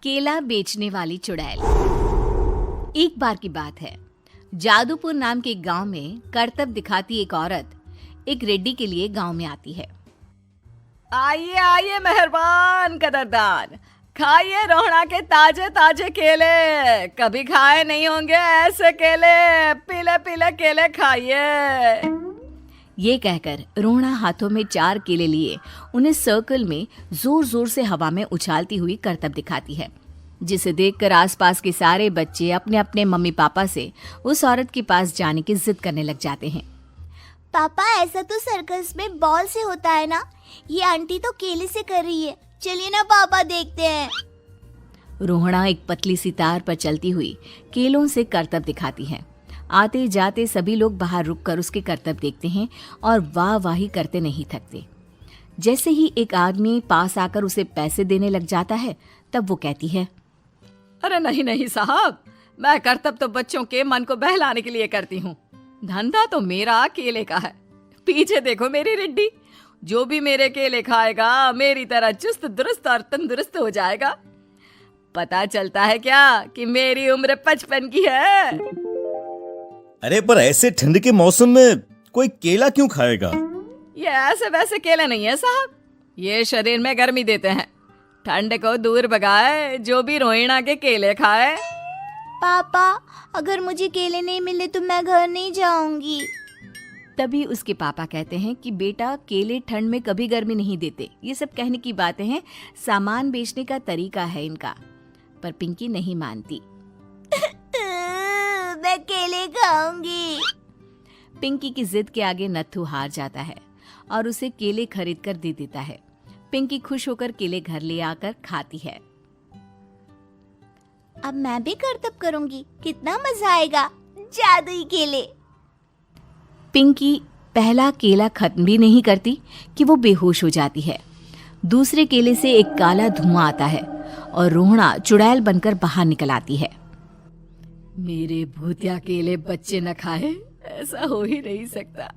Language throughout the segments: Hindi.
केला बेचने वाली चुड़ैल। एक बार की बात है, जादूपुर नाम के एक गांव में करतब दिखाती एक औरत एक रेड्डी के लिए गांव में आती है। आइए आइए मेहरबान कदरदान, खाइए रोहड़ा के ताजे ताजे केले। कभी खाए नहीं होंगे ऐसे केले। पीले पीले केले खाइए। ये कहकर रोहड़ा हाथों में 4 केले लिए उन्हें सर्कल में जोर जोर से हवा में उछालती हुई करतब दिखाती है, जिसे देखकर आसपास के सारे बच्चे अपने अपने मम्मी पापा से उस औरत के पास जाने की जिद करने लग जाते हैं। पापा, ऐसा तो सर्कस में बॉल से होता है ना, ये आंटी तो केले से कर रही है। चलिए ना पापा, देखते हैं। रोहड़ा एक पतली सी तार पर चलती हुई केलों से करतब दिखाती है। आते जाते सभी लोग बाहर रुककर उसके करतब देखते हैं और वाह वाही करते नहीं थकते। जैसे ही एक आदमी पास आकर उसे पैसे देने लग जाता है, तब वो कहती है, अरे नहीं नहीं साहब, मैं करतब तो बच्चों के मन को बहलाने के लिए करती हूँ। धंधा तो मेरा केले का है। पीछे देखो मेरी रिड्डी, जो भी मेरे केले खाएगा मेरी तरह चुस्त दुरुस्त और तंदुरुस्त हो जाएगा। पता चलता है क्या कि मेरी उम्र 55 की है। अरे पर ऐसे ठंड के मौसम में कोई केला क्यों खाएगा? ये ऐसे वैसे केले नहीं है साहब, ये शरीर में गर्मी देते हैं। ठंड को दूर भगाए जो भी रोहिणा के केले खाए। पापा, अगर मुझे केले नहीं मिले तो मैं घर नहीं जाऊंगी। तभी उसके पापा कहते हैं कि बेटा, केले ठंड में कभी गर्मी नहीं देते। ये सब कहने की बातें हैं, सामान बेचने का तरीका है इनका। पर पिंकी नहीं मानती। मैं केले खाऊंगी। पिंकी की जिद के आगे नत्थू हार जाता है और उसे केले खरीद कर दे देता है। पिंकी खुश होकर केले घर ले आकर खाती है। अब मैं भी करतब करूंगी, कितना मजा आएगा। जादुई केले। पिंकी पहला केला खत्म भी नहीं करती कि वो बेहोश हो जाती है। दूसरे केले से एक काला धुआं आता है और रोहड़ा चुड़ैल बनकर बाहर निकल आती है। मेरे भूतिया केले बच्चे न खाए, ऐसा हो ही नहीं सकता।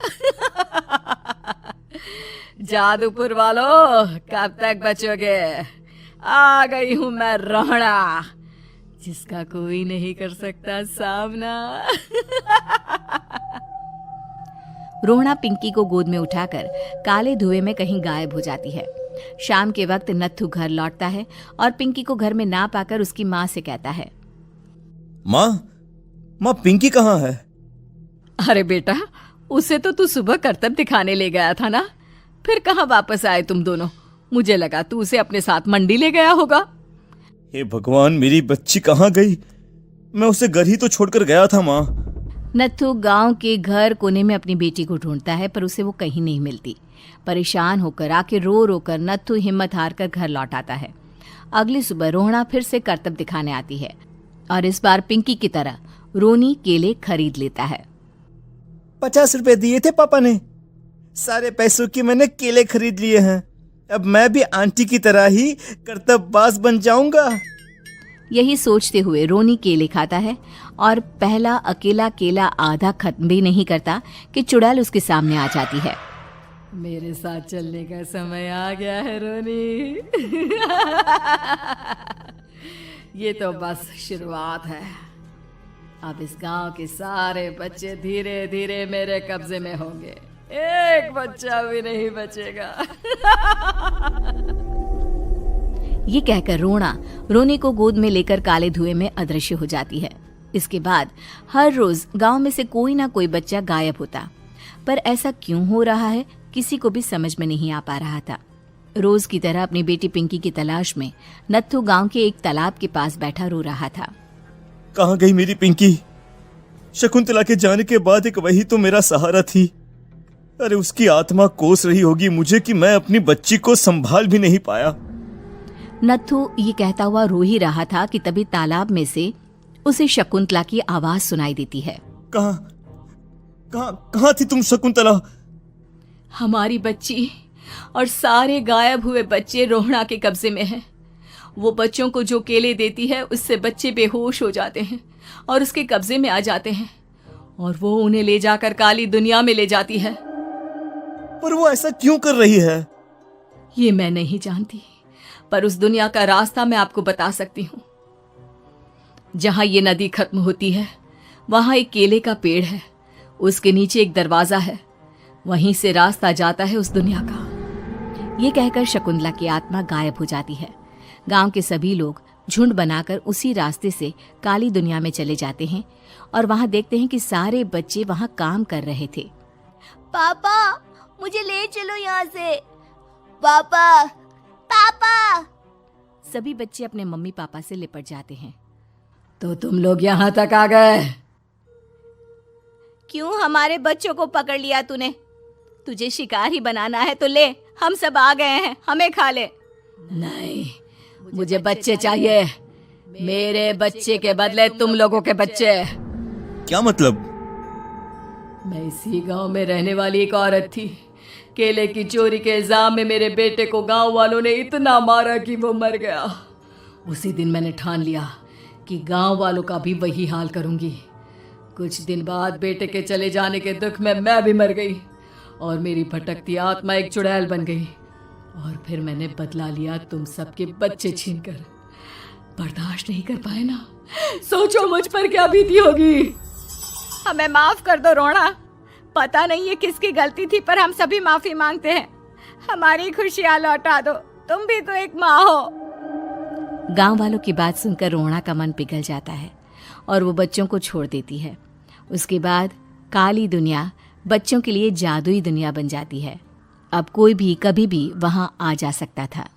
जादूपुर वालों, कब तक बचोगे? आ गई हूं मैं रोहड़ा, जिसका कोई नहीं कर सकता सामना। रोहड़ा पिंकी को गोद में उठाकर काले धुएं में कहीं गायब हो जाती है। शाम के वक्त नत्थू घर लौटता है और पिंकी को घर में ना पाकर उसकी माँ से कहता है, माँ पिंकी कहाँ है? अरे बेटा, उसे तो तू सुबह करतब दिखाने ले गया था ना, फिर कहाँ वापस आए तुम दोनों? मुझे लगा तू उसे अपने साथ मंडी ले गया होगा। हे भगवान, मेरी बच्ची कहाँ गई? मैं उसे घर ही तो छोड़कर गया था माँ। नत्थू गांव के घर कोने में अपनी बेटी को ढूंढता है, पर उसे वो कहीं नहीं मिलती। परेशान होकर आके रो रो कर नत्थू हिम्मत हार कर घर लौट आता है। अगली सुबह रोहड़ा फिर से करतब दिखाने आती है और इस बार पिंकी की तरह रोनी केले खरीद लेता है। 50 रुपए दिए थे पापा ने, सारे पैसों की मैंने केले खरीद लिए हैं। अब मैं भी आंटी की तरह ही करतबबाज बन जाऊंगा। यही सोचते हुए रोनी केले खाता है और पहला अकेला केला आधा खत्म भी नहीं करता कि चुड़ैल उसके सामने आ जाती है। मेरे साथ चलने का समय आ गया है रोनी। ये तो बस शुरुआत है। अब इस गांव के सारे बच्चे धीरे धीरे मेरे कब्जे में होंगे, एक बच्चा भी नहीं बचेगा। ये कहकर रोनी को गोद में लेकर काले धुएं में अदृश्य हो जाती है। इसके बाद हर रोज गांव में से कोई ना कोई बच्चा गायब होता, पर ऐसा क्यों हो रहा है किसी को भी समझ में नहीं आ पा रहा था। रोज की तरह अपनी बेटी पिंकी की तलाश में नत्थू गांव के एक तालाब के पास बैठा रो रहा था। कहाँ गई मेरी पिंकी? शकुंतला के जाने के बाद एक वही तो मेरा सहारा थी। अरे उसकी आत्मा कोस रही होगी मुझे कि मैं अपनी बच्ची को संभाल भी नहीं पाया। नत्थू ये कहता हुआ रो ही रहा था कि तभी तालाब में से उसे शकुंतला की आवाज सुनाई देती है। कहाँ थी तुम शकुंतला? हमारी बच्ची और सारे गायब हुए बच्चे रोहड़ा के कब्जे में हैं। वो बच्चों को जो केले देती है उससे बच्चे बेहोश हो जाते हैं और उसके कब्जे में आ जाते हैं और वो उन्हें ले जाकर काली दुनिया में ले जाती है। पर वो ऐसा क्यों कर रही है? ये मैं नहीं जानती, पर उस दुनिया का रास्ता मैं आपको बता सकती हूँ। जहां ये नदी खत्म होती है वहां एक केले का पेड़ है, उसके नीचे एक दरवाजा है, वहीं से रास्ता जाता है उस दुनिया का। ये कहकर शकुंतला की आत्मा गायब हो जाती है। गांव के सभी लोग झुंड बनाकर उसी रास्ते से काली दुनिया में चले जाते हैं और वहां देखते हैं कि सारे बच्चे वहां काम कर रहे थे। पापा मुझे ले चलो यहाँ से। पापा पापा। सभी बच्चे अपने मम्मी पापा से लिपट जाते हैं। तो तुम लोग यहाँ तक आ गए? क्यों हमारे बच्चों को पकड़ लिया तूने? तुझे शिकार ही बनाना है तो ले, हम सब आ गए हैं, हमें खा ले। नहीं, मुझे बच्चे चाहिए। मेरे बच्चे के बदले तुम लोगों के बच्चे। क्या मतलब? मैं इसी गांव में रहने वाली एक औरत थी। केले की चोरी के इल्जाम में मेरे बेटे को गांव वालों ने इतना मारा कि वो मर गया। उसी दिन मैंने ठान लिया कि गांव वालों का भी वही हाल करूंगी। कुछ दिन बाद बेटे के चले जाने के दुख में मैं भी मर गई और मेरी भटकती आत्मा एक चुड़ैल बन गई। और फिर मैंने बदला लिया तुम सबके बच्चे छीनकर। बर्दाश्त नहीं कर पाए ना, सोचो मुझ पर क्या बीती होगी। हमें माफ कर दो रोना। पता नहीं ये किसकी गलती थी, पर हम सभी माफी मांगते हैं। हमारी खुशियां लौटा दो, तुम भी तो एक माँ हो। गांव वालों की बात सुनकर रोना का मन पिघल जाता है और वो बच्चों को छोड़ देती है। उसके बाद काली दुनिया बच्चों के लिए जादुई दुनिया बन जाती है। अब कोई भी कभी भी वहां आ जा सकता था।